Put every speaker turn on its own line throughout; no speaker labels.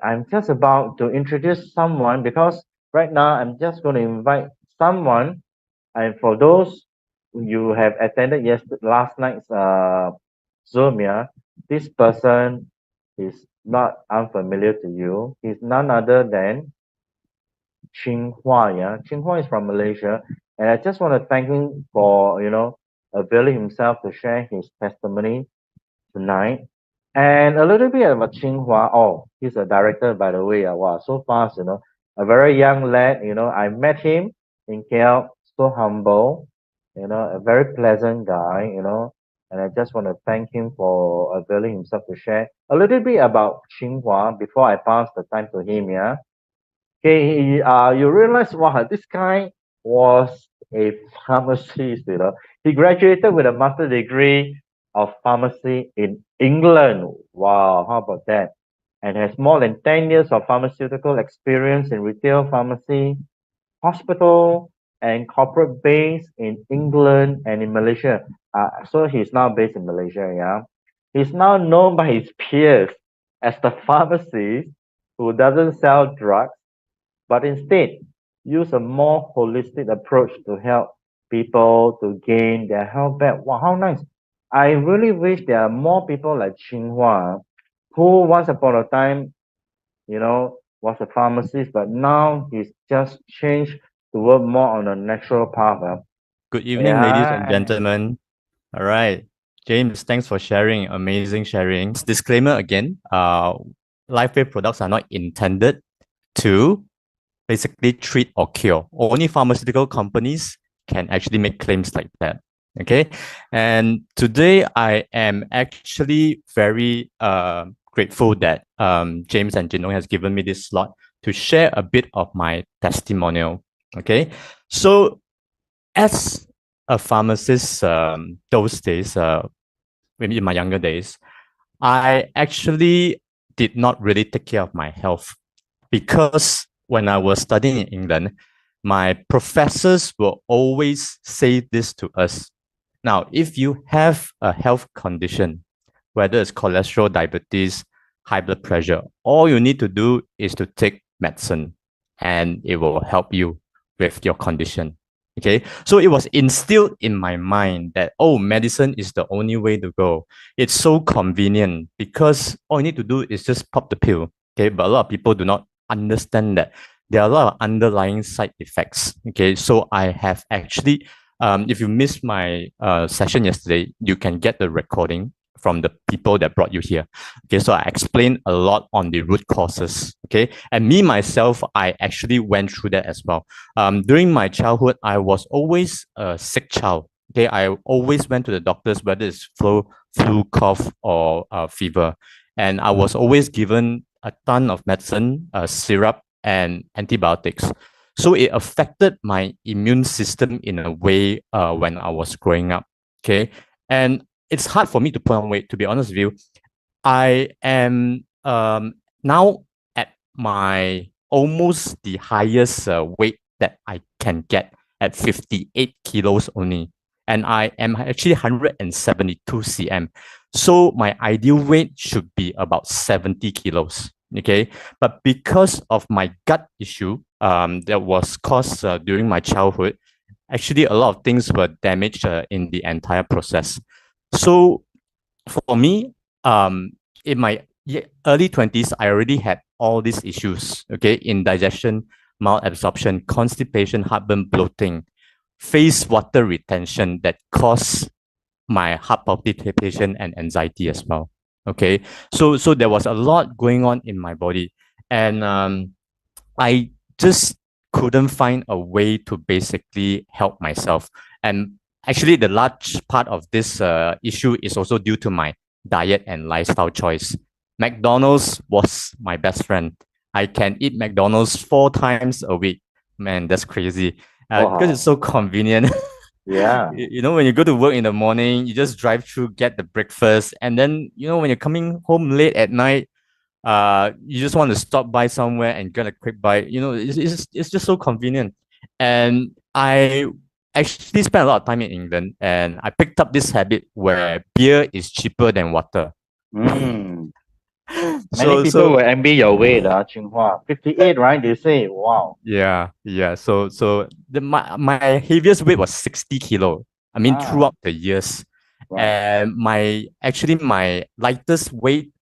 I'm just about to introduce someone because right now I'm just going to invite someone. And for those you have attended last night's Zoom, yeah, this person is not unfamiliar to you. He's none other than Chin Hua, yeah. Chin Hua is from Malaysia, and I just want to thank him for availing himself to share his testimony tonight. And a little bit about Chin Hua. Oh, he's a director, by the way. Wow, so fast, a very young lad. I met him in KL, so humble, a very pleasant guy, and I just want to thank him for availing himself to share a little bit about Chin Hua before I pass the time to him, yeah. Okay, you realize, wow, this guy was a pharmacist, He graduated with a master degree of pharmacy in England. Wow, how about that? And has more than 10 years of pharmaceutical experience in retail pharmacy, hospital, and corporate base in England and in Malaysia. So he's now based in Malaysia, yeah. He's now known by his peers as the pharmacist who doesn't sell drugs but instead use a more holistic approach to help people to gain their health back. Wow, how nice. I really wish there are more people like Chin Hua, who once upon a time, was a pharmacist, but now he's just changed to work more on a natural path.
Good evening, ladies and
Yeah.
gentlemen. All right. James, thanks for sharing. Amazing sharing. Disclaimer again, LifeWave products are not intended to basically treat or cure. Only pharmaceutical companies can actually make claims like that. Okay. And today I am actually very grateful that James and Jinong has given me this slot to share a bit of my testimonial. Okay. So as a pharmacist, those days, maybe in my younger days, I actually did not really take care of my health because when I was studying in England, my professors will always say this to us. Now, if you have a health condition, whether it's cholesterol, diabetes, high blood pressure, all you need to do is to take medicine and it will help you with your condition. Okay, so it was instilled in my mind that, oh, medicine is the only way to go. It's so convenient because all you need to do is just pop the pill. Okay, but a lot of people do not understand that there are a lot of underlying side effects. Okay, so I have actually, if you missed my session yesterday, you can get the recording from the people that brought you here. Okay, so I explained a lot on the root causes. Okay, and me myself, I actually went through that as well. During my childhood, I was always a sick child. Okay, I always went to the doctors, whether it's flu, cough, or fever, and I was always given a ton of medicine, syrup, and antibiotics. So it affected my immune system in a way when I was growing up. Okay, and it's hard for me to put on weight. To be honest with you, I am now at my almost the highest weight that I can get at 58 kilos only. And I am actually 172 cm. So my ideal weight should be about 70 kilos. Okay. But because of my gut issue that was caused during my childhood, actually a lot of things were damaged in the entire process. So for me, in my early 20s, I already had all these issues, okay, indigestion, malabsorption, constipation, heartburn, bloating, face water retention that caused my heart palpitation and anxiety as well. Okay, so there was a lot going on in my body, and I just couldn't find a way to basically help myself. And actually, the large part of this issue is also due to my diet and lifestyle choice. McDonald's was my best friend. I can eat McDonald's 4 times a week. Man, that's crazy. Because it's so convenient.
Yeah.
When you go to work in the morning, you just drive through, get the breakfast, and then when you're coming home late at night, you just want to stop by somewhere and get a quick bite. It's just so convenient. And I actually spent a lot of time in England, and I picked up this habit where beer is cheaper than water.
Mm. Many
So
people
so
will envy your weight, Chin Hua. 58, right? They say, wow.
yeah. So my heaviest weight was 60 kilo. I mean,
Ah,
throughout the years.
right.
And my lightest weight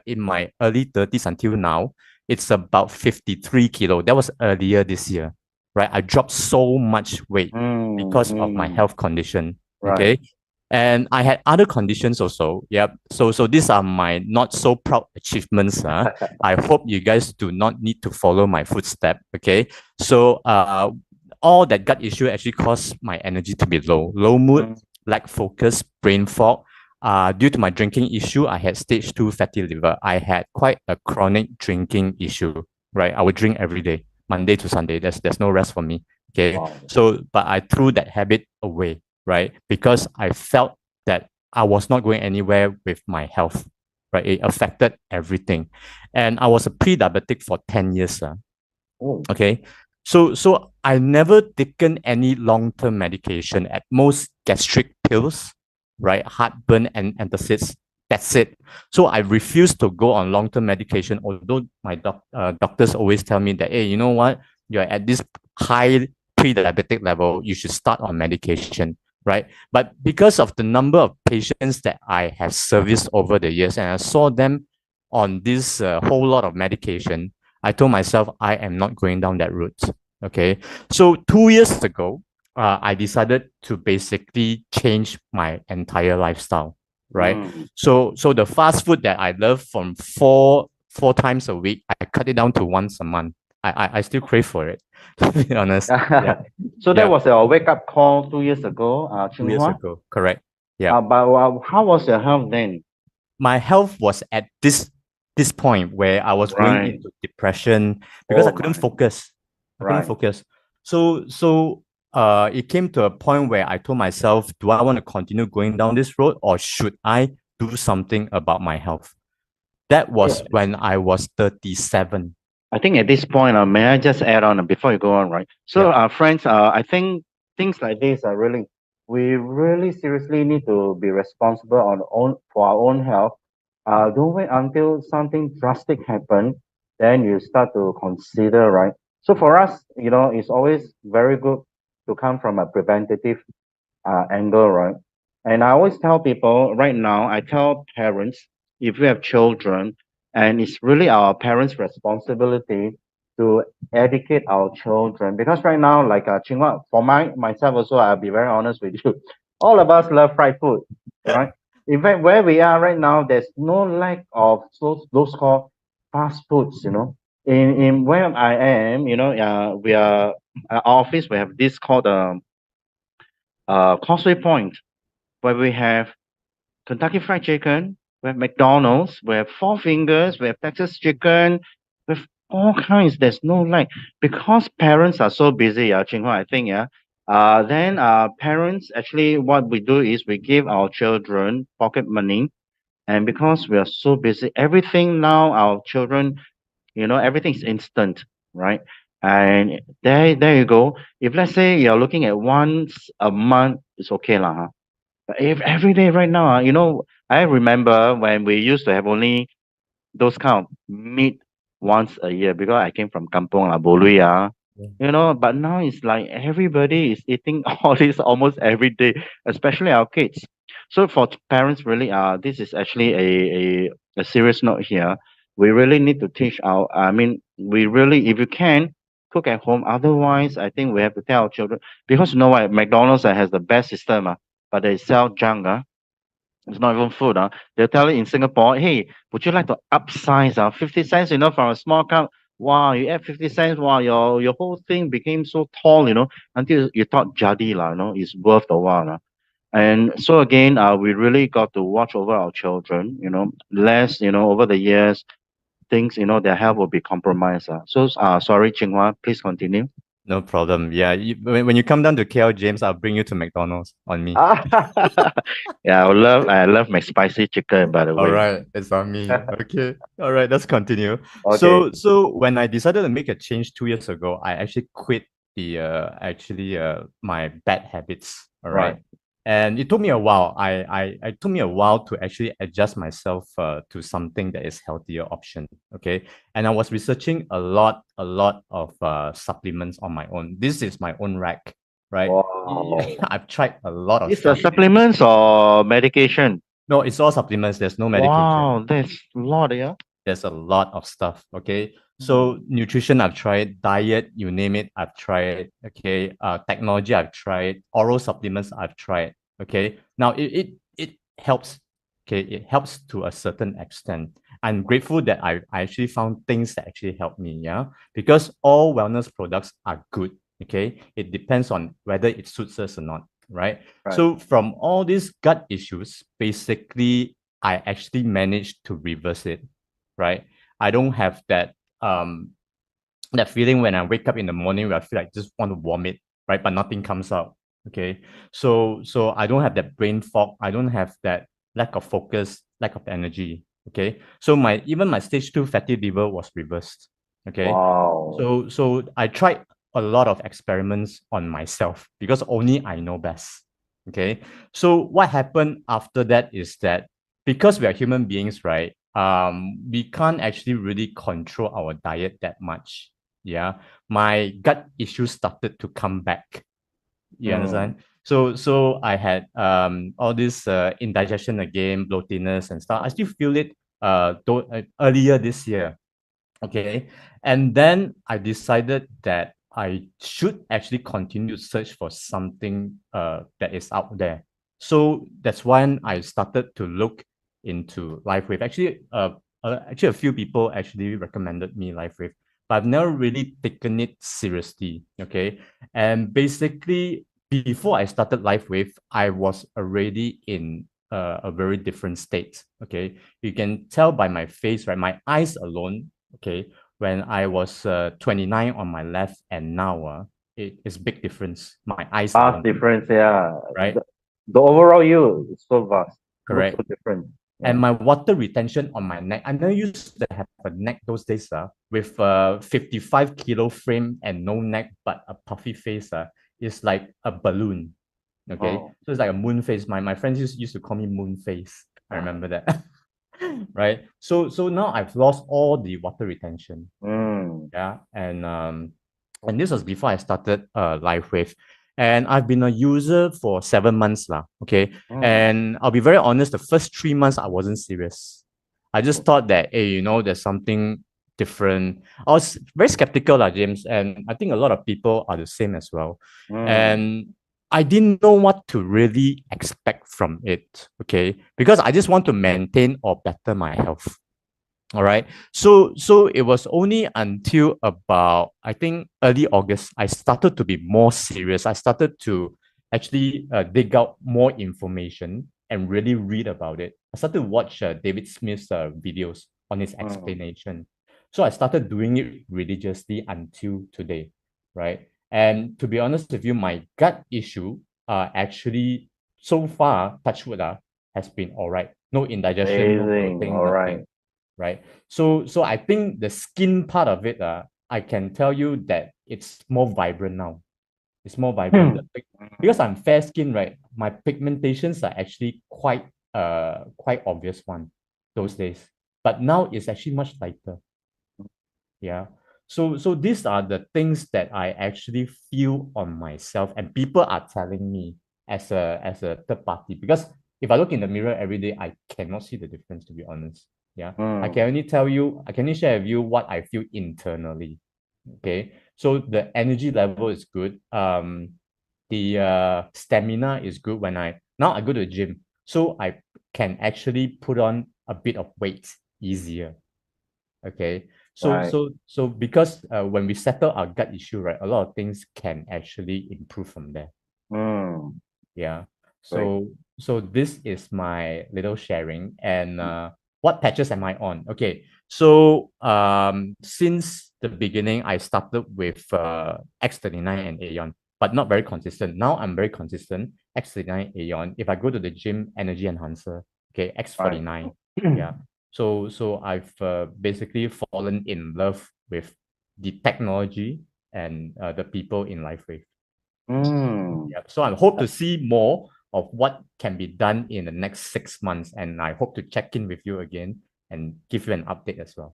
in my early 30s until now, it's about 53 kilo. That was earlier this year, right? I dropped so much weight because of my
Mm,
health condition.
right.
Okay. And I had other conditions also. Yep. So these are my not so proud achievements. I hope you guys do not need to follow my footstep. Okay. So all that gut issue actually caused my energy to be low. Low mood,
Mm,
lack focus, brain fog. Due to my drinking issue, I had stage 2 fatty liver. I had quite a chronic drinking issue, right? I would drink every day, Monday to Sunday. There's no rest for me. Okay.
wow.
So, but I threw that habit away, right? Because I felt that I was not going anywhere with my health, right? It affected everything. And I was a pre-diabetic for 10 years.
Oh,
Okay. So I never taken any long-term medication, at most gastric pills, right? Heartburn and antacids. That's it. So I refuse to go on long-term medication, although my doctors always tell me that, hey, you know what? You're at this high pre-diabetic level, you should start on medication, right? But because of the number of patients that I have serviced over the years, and I saw them on this whole lot of medication, I told myself I am not going down that route. Okay. So 2 years ago, I decided to basically change my entire lifestyle. Right.
mm.
So the fast food that I love from four times a week, I cut it down to once a month. I still crave for it. To be honest. Yeah.
So that
Yeah.
was a wake-up call 2 years ago,
Two
Chin
years
Hua.
ago. Correct. Yeah.
But how was your health then?
My health was at this point where I was going
Right.
into depression because I
Oh
couldn't
my.
focus. I couldn't
Right.
focus. So it came to a point where I told myself, do I want to continue going down this road or should I do something about my health? That was
Yeah.
when I was 37.
I think at this point, may I just add on before you go on, right? So,
Yep.
friends, I think things like this are really, we really seriously need to be responsible on own for our own health. Don't wait until something drastic happen, then you start to consider, right? So for us, it's always very good to come from a preventative angle, right? And I always tell people right now, I tell parents, if you have children, and it's really our parents' responsibility to educate our children. Because right now, like Chinua, for myself also, I'll be very honest with you, all of us love fried food, right? In fact, where we are right now, there's no lack of those called fast foods, In where I am, we are our office. We have this called Causeway Point, where we have Kentucky Fried Chicken, we have McDonald's, we have Four Fingers, we have Texas Chicken, with all kinds. There's no like because parents are so busy, Chinghua, I think, yeah. Then parents actually what we do is we give our children pocket money, and because we are so busy, everything now our children, everything's instant, right? And there you go. If let's say you're looking at once a month, it's okay lah. Huh? But if every day right now, I remember when we used to have only those kind of meat once a year because I came from Kampong lah, Bolui But now it's like everybody is eating all this almost every day, especially our kids. So for parents, really, this is actually a serious note here. We really need to teach our. I mean, we really, if you can, cook at home. Otherwise, I think we have to tell our children because you know what, McDonald's has the best system, but they sell junk. It's not even food. They'll tell you in Singapore, hey, would you like to upsize? 50 cents, from a small cup. Wow, you add 50 cents. Wow, your whole thing became so tall, until you thought jadi lah, it's worth the while. And so again, we really got to watch over our children, less, over the years, things, their health will be compromised. So, sorry, Chinghua, please continue.
No problem. Yeah. When you come down to KL, James, I'll bring you to McDonald's on me.
Yeah, I love McSpicy chicken, by the
All
way.
right, it's on me. Okay. All right, let's continue.
Okay,
So when I decided to make a change 2 years ago, I actually quit my bad habits. All
right.
right. And it took me a while. It took me a while to actually adjust myself to something that is healthier option. Okay, and I was researching a lot of supplements on my own. This is my own rack, right?
Wow.
I've tried a lot of
These are
stuff.
supplements or medication?
No, it's all supplements. There's no medication.
Wow, that's a lot, yeah.
There's a lot of stuff. Okay,
Hmm.
so nutrition I've tried, diet, you name it, I've tried. Okay, technology I've tried, oral supplements I've tried. Okay, now it helps. Okay, it helps to a certain extent. I'm grateful that I actually found things that actually help me. Yeah, because all wellness products are good. Okay, it depends on whether it suits us or not. Right.
Right.
So from all these gut issues, basically I actually managed to reverse it, right? I don't have that feeling when I wake up in the morning where I feel like just want to vomit, right? But nothing comes out. Okay. So I don't have that brain fog. I don't have that lack of focus, lack of energy. Okay. So my even my stage 2 fatty liver was reversed. Okay.
Wow.
So I tried a lot of experiments on myself because only I know best. Okay. So what happened after that is that because we are human beings, right? We can't actually really control our diet that much. Yeah, my gut issues started to come back. You
Hmm.
understand? So I had all this indigestion again, bloatiness and stuff. I still feel it earlier this year. Okay. And then I decided that I should actually continue to search for something that is out there. So that's when I started to look into LifeWave. Actually, a few people actually recommended me LifeWave, but I've never really taken it seriously. Okay. And basically, before I started LifeWave, I was already in a very different state. Okay. You can tell by my face, right? My eyes alone, okay, when I was 29 on my left and now it is big difference. My eyes
Vast
alone,
difference, yeah.
right?
The overall you is so vast. Looks so
Correct.
different.
And
Yeah.
my water retention on my neck, I never used to have a neck those days with a 55 kilo frame and no neck, but a puffy face. It's like a balloon. Okay.
Oh.
So it's like a moon face. My friends used to call me moon face. I remember that. Right. So now I've lost all the water retention.
Mm.
Yeah, and this was before I started LifeWave, and I've been a user for 7 months now. Okay,
Mm.
and I'll be very honest. The first 3 months I wasn't serious. I just thought that, hey, there's something different. I was very skeptical, James, and I think a lot of people are the same as well.
Mm.
And I didn't know what to really expect from it. Okay, because I just want to maintain or better my health. All right. So it was only until about, I think, early August I started to be more serious. I started to actually dig out more information and really read about it. I started to watch David Smith's videos on his
Mm.
explanation. So I started doing it religiously until today, right? And to be honest with you, my gut issue actually so far, touch wood, has been all right. No indigestion, no
Amazing.
bloating,
All right.
nothing, right? So I think the skin part of it, I can tell you that it's more vibrant now. It's more vibrant.
Hmm.
Because I'm fair skinned, right? My pigmentations are actually quite obvious one those days. But now it's actually much lighter. Yeah. So these are the things that I actually feel on myself, and people are telling me as a third party. Because if I look in the mirror every day, I cannot see the difference, to be honest. Yeah.
Mm.
I can only share with you what I feel internally. Okay. So the energy level is good. The stamina is good when I go to the gym. So I can actually put on a bit of weight easier. Okay. So
Right.
so so because when we settle our gut issue, right, a lot of things can actually improve from there.
Mm.
Yeah.
Right.
So this is my little sharing. And what patches am I on? Okay. So since the beginning, I started with X39 and Aeon, but not very consistent. Now I'm very consistent. X39 Aeon. If I go to the gym, energy enhancer. Okay,
Right.
X49. Yeah. So I've basically fallen in love with the technology and the people in LifeWave.
Mm.
Yeah. So I hope to see more of what can be done in the next 6 months. And I hope to check in with you again and give you an update as well.